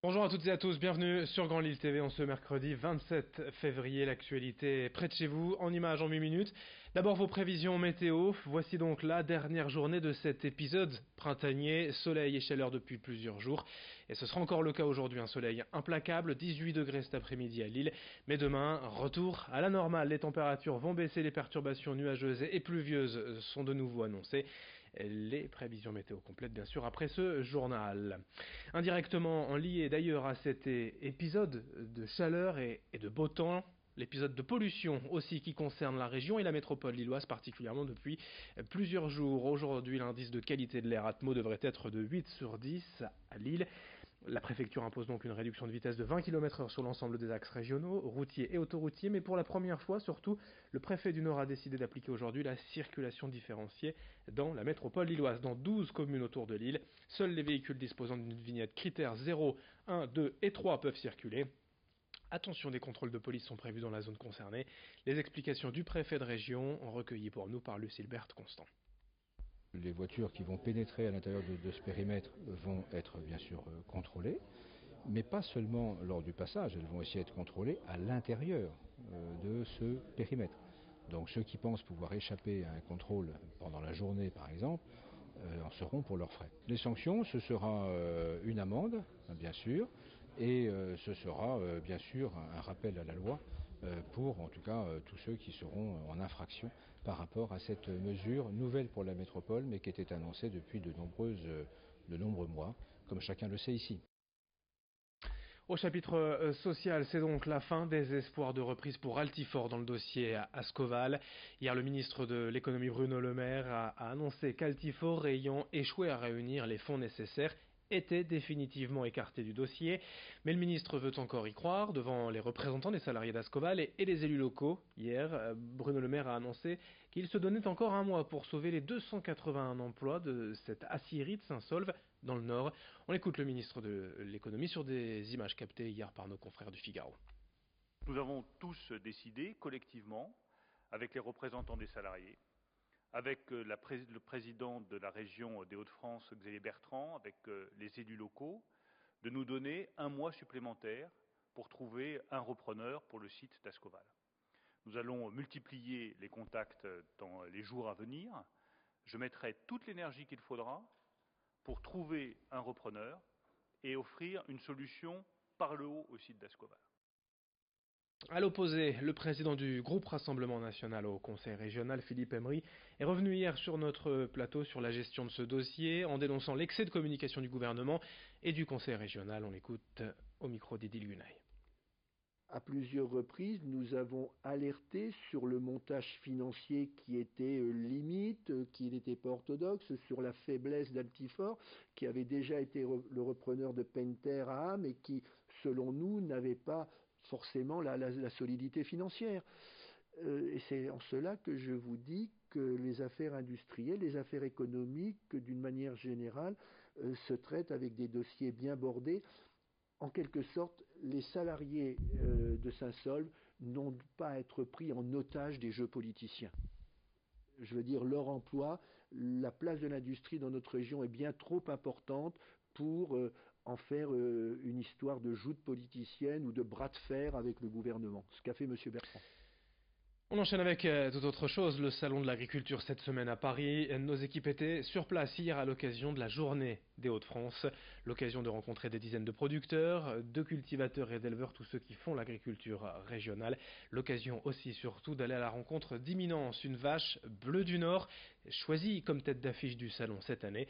Bonjour à toutes et à tous, bienvenue sur Grand Lille TV en ce mercredi 27 février. L'actualité est près de chez vous, en images en 8 minutes. D'abord vos prévisions météo. Voici donc la dernière journée de cet épisode printanier, soleil et chaleur depuis plusieurs jours. Et ce sera encore le cas aujourd'hui, un soleil implacable, 18 degrés cet après-midi à Lille. Mais demain, retour à la normale. Les températures vont baisser, les perturbations nuageuses et pluvieuses sont de nouveau annoncées. Les prévisions météo complètes bien sûr après ce journal. Indirectement lié d'ailleurs à cet épisode de chaleur et de beau temps, l'épisode de pollution aussi qui concerne la région et la métropole lilloise particulièrement depuis plusieurs jours. Aujourd'hui, l'indice de qualité de l'air Atmo devrait être de 8 sur 10 à Lille. La préfecture impose donc une réduction de vitesse de 20 km/h sur l'ensemble des axes régionaux, routiers et autoroutiers, mais pour la première fois, surtout, le préfet du Nord a décidé d'appliquer aujourd'hui la circulation différenciée dans la métropole lilloise. Dans 12 communes autour de Lille, seuls les véhicules disposant d'une vignette critère 0, 1, 2 et 3 peuvent circuler. Attention, des contrôles de police sont prévus dans la zone concernée. Les explications du préfet de région ont recueillies pour nous par Lucille Berthe Constant. Les voitures qui vont pénétrer à l'intérieur de ce périmètre vont être bien sûr contrôlées, mais pas seulement lors du passage, elles vont aussi être contrôlées à l'intérieur de ce périmètre. Donc ceux qui pensent pouvoir échapper à un contrôle pendant la journée par exemple, en seront pour leurs frais. Les sanctions, ce sera une amende, bien sûr, et ce sera bien sûr un rappel à la loi pour en tout cas tous ceux qui seront en infraction par rapport à cette mesure nouvelle pour la métropole, mais qui était annoncée depuis de nombreux mois, comme chacun le sait ici. Au chapitre social, c'est donc la fin des espoirs de reprise pour Altifort dans le dossier Ascoval. Hier, le ministre de l'économie Bruno Le Maire a annoncé qu'Altifort, ayant échoué à réunir les fonds nécessaires, était définitivement écarté du dossier, mais le ministre veut encore y croire devant les représentants des salariés d'Ascoval et les élus locaux. Hier, Bruno Le Maire a annoncé qu'il se donnait encore un mois pour sauver les 281 emplois de cette aciérie de Saint-Saulve dans le Nord. On écoute le ministre de l'économie sur des images captées hier par nos confrères du Figaro. Nous avons tous décidé collectivement, avec les représentants des salariés, avec le président de la région des Hauts-de-France, Xavier Bertrand, avec les élus locaux, de nous donner un mois supplémentaire pour trouver un repreneur pour le site d'Ascoval. Nous allons multiplier les contacts dans les jours à venir. Je mettrai toute l'énergie qu'il faudra pour trouver un repreneur et offrir une solution par le haut au site d'Ascoval. À l'opposé, le président du groupe Rassemblement National au Conseil régional, Philippe Emery, est revenu hier sur notre plateau sur la gestion de ce dossier en dénonçant l'excès de communication du gouvernement et du Conseil régional. On l'écoute au micro d'Edil Gunaï. À plusieurs reprises, nous avons alerté sur le montage financier qui était limite, qui n'était pas orthodoxe, sur la faiblesse d'Altifort, qui avait déjà été le repreneur de Pentair à Ham et qui, selon nous, n'avait pas forcément la solidité financière. Et c'est en cela que je vous dis que les affaires industrielles, les affaires économiques, d'une manière générale, se traitent avec des dossiers bien bordés. En quelque sorte, les salariés de Saint-Saulve n'ont pas à être pris en otage des jeux politiciens. Je veux dire, leur emploi, la place de l'industrie dans notre région est bien trop importante pour en faire une histoire de joute politicienne ou de bras de fer avec le gouvernement, ce qu'a fait M. Bertrand. On enchaîne avec toute autre chose, le salon de l'agriculture cette semaine à Paris. Nos équipes étaient sur place hier à l'occasion de la journée des Hauts-de-France. L'occasion de rencontrer des dizaines de producteurs, de cultivateurs et d'éleveurs, tous ceux qui font l'agriculture régionale. L'occasion aussi surtout d'aller à la rencontre d'Imminence, une vache bleue du Nord, choisie comme tête d'affiche du salon cette année.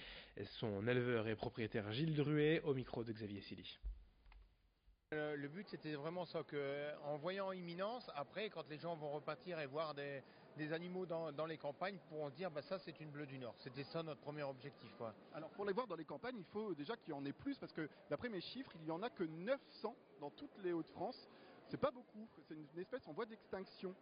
Son éleveur et propriétaire Gilles Druet au micro de Xavier Silly. Le but c'était vraiment ça, qu'en voyant Imminence, après quand les gens vont repartir et voir des animaux dans les campagnes, pourront se dire ça c'est une bleue du Nord. C'était ça notre premier objectif, quoi. Alors pour les voir dans les campagnes, il faut déjà qu'il y en ait plus, parce que d'après mes chiffres, il n'y en a que 900 dans toutes les Hauts-de-France. C'est pas beaucoup, c'est une espèce en voie d'extinction.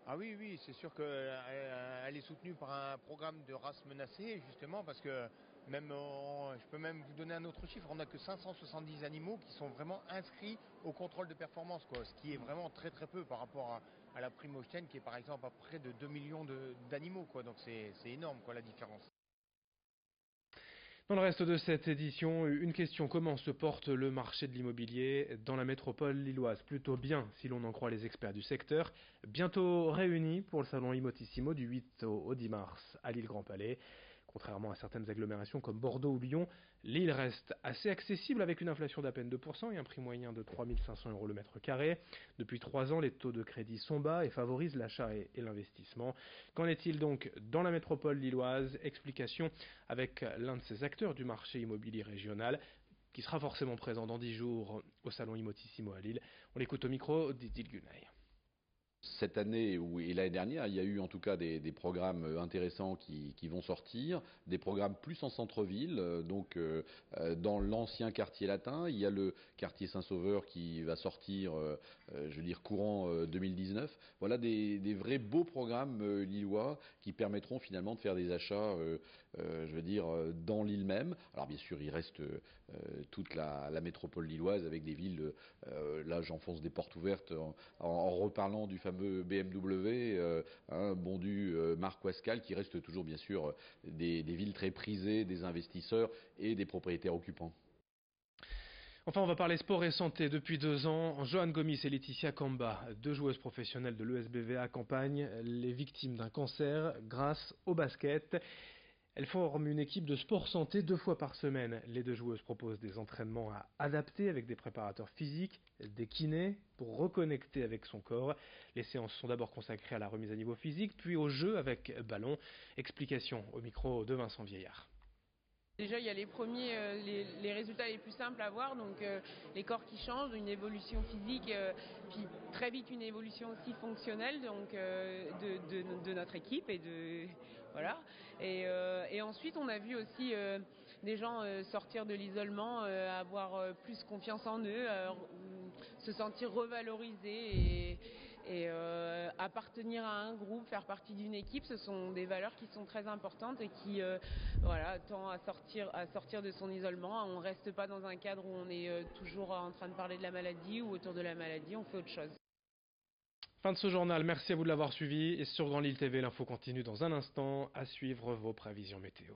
Ah oui, c'est sûr qu'elle est soutenue par un programme de races menacées, justement, parce que même, je peux même vous donner un autre chiffre, on n'a que 570 animaux qui sont vraiment inscrits au contrôle de performance, quoi, ce qui est vraiment très très peu par rapport à la prime Holstein qui est par exemple à près de 2 millions d'animaux, quoi, donc c'est énorme, quoi, la différence. Dans le reste de cette édition, une question: comment se porte le marché de l'immobilier dans la métropole lilloise? Plutôt bien, si l'on en croit les experts du secteur. Bientôt réunis pour le salon Imotissimo du 8 au 10 mars à Lille-Grand-Palais. Contrairement à certaines agglomérations comme Bordeaux ou Lyon, Lille reste assez accessible avec une inflation d'à peine 2% et un prix moyen de 3 500 € le mètre carré. Depuis 3 ans, les taux de crédit sont bas et favorisent l'achat et l'investissement. Qu'en est-il donc dans la métropole lilloise? Explication avec l'un de ces acteurs du marché immobilier régional qui sera forcément présent dans 10 jours au salon Imotissimo à Lille. On l'écoute au micro d'Idil Gunay. Cette année et l'année dernière, il y a eu en tout cas des programmes intéressants qui vont sortir, des programmes plus en centre-ville, dans l'ancien quartier latin. Il y a le quartier Saint-Sauveur qui va sortir, courant 2019. Voilà des vrais beaux programmes lillois qui permettront finalement de faire des achats, dans l'île même. Alors bien sûr, il reste toute la métropole lilloise avec des villes, là j'enfonce des portes ouvertes en reparlant du fameux BMW, Bondu, Marc Wascal, qui reste toujours bien sûr des villes très prisées des investisseurs et des propriétaires occupants. Enfin, on va parler sport et santé. Depuis 2 ans, Johan Gomis et Laetitia Kamba, 2 joueuses professionnelles de l'ESBVA, accompagnent les victimes d'un cancer grâce au basket. Elles forment une équipe de sport santé 2 fois par semaine. Les 2 joueuses proposent des entraînements à adapter avec des préparateurs physiques, des kinés pour reconnecter avec son corps. Les séances sont d'abord consacrées à la remise à niveau physique, puis au jeu avec ballon. Explication au micro de Vincent Vieillard. Déjà, il y a les résultats les plus simples à voir, donc les corps qui changent, une évolution physique, puis très vite une évolution aussi fonctionnelle donc, de notre équipe voilà. Et ensuite, on a vu aussi des gens sortir de l'isolement, avoir plus confiance en eux, se sentir revalorisés et appartenir à un groupe, faire partie d'une équipe. Ce sont des valeurs qui sont très importantes et qui tend à sortir de son isolement. On ne reste pas dans un cadre où on est toujours en train de parler de la maladie ou autour de la maladie, on fait autre chose. Fin de ce journal, merci à vous de l'avoir suivi. Et sur Grand Lille TV, l'info continue dans un instant. À suivre vos prévisions météo.